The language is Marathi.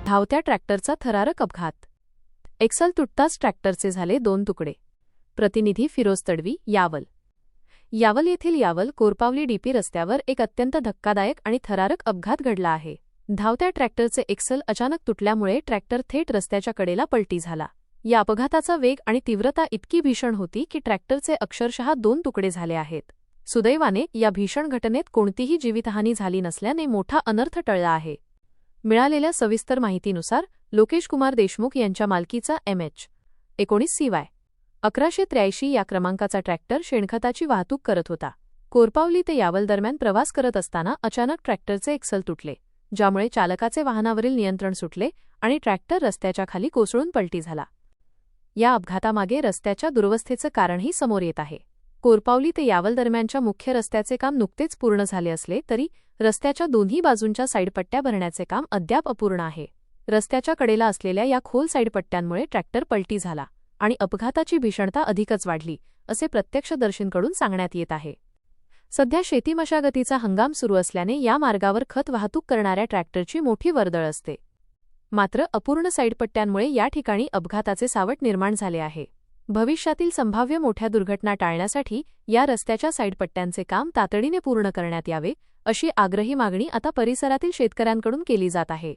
धावत्या ट्रॅक्टरचा थरारक अपघात। एक्सल तुटताच ट्रॅक्टरचे झाले 2 तुकडे। प्रतिनिधी फिरोज तडवी, यावल। यावल येथील यावल कोरपावली डीपी रस्त्यावर एक अत्यंत धक्कादायक आणि थरारक अपघात घडला आहे। धावत्या ट्रॅक्टरचे एक्सल अचानक तुटल्यामुळे ट्रॅक्टर थेट रस्त्याच्या कडेला पलटी झाला। या अपघाताचा वेग आणि तीव्रता इतकी भीषण होती की ट्रॅक्टरचे अक्षरशः 2 तुकडे झाले आहेत। सुदैवाने या भीषण घटनेत कोणतीही जीवितहानी झाली नसल्याने मोठा अनर्थ टळला आहे। मिळालेल्या सविस्तर माहितीनुसार लोकेश कुमार देशमुख यांच्या मालकीचा MH-19 CY 1183 या क्रमांकाचा ट्रॅक्टर शेणखताची वाहतूक करत होता। कोरपावली ते यावल दरम्यान प्रवास करत असताना अचानक ट्रॅक्टरचे एक्सल तुटले, ज्यामुळे चालकाचे वाहनावरील नियंत्रण सुटले आणि ट्रॅक्टर रस्त्याच्या खाली कोसळून पलटी झाला। या अपघातामागे रस्त्याच्या दुरवस्थेचं कारणही समोर येत आहे। कोरपावली ते यावल दरम्यानच्या मुख्य रस्त्याचे काम नुकतेच पूर्ण झाले असले तरी रस्त्याच्या दोन्ही बाजूंच्या साईडपट्ट्या भरण्याचे काम अद्याप अपूर्ण आहे। रस्त्याच्या कडेला असलेल्या या खोल साईडपट्ट्यांमुळे ट्रॅक्टर पलटी झाला आणि अपघाताची भीषणता अधिकच वाढली, असे प्रत्यक्षदर्शींकडून सांगण्यात येत आहे। सध्या शेती मशागतीचा हंगाम सुरू असल्याने या मार्गावर खत वाहतूक करणाऱ्या ट्रॅक्टरची मोठी वर्दळ असते। मात्र अपूर्ण साईडपट्ट्यांमुळे या ठिकाणी अपघाताचे सावट निर्माण झाले आहे। भविष्यातील संभाव्य मोठ्या दुर्घटना टाळण्यासाठी या रस्त्याच्या साईडपट्ट्यांचे काम तातडीने पूर्ण करण्यात यावे, अशी आग्रही मागणी आता परिसरातील शेतकऱ्यांकडून केली जात आहे।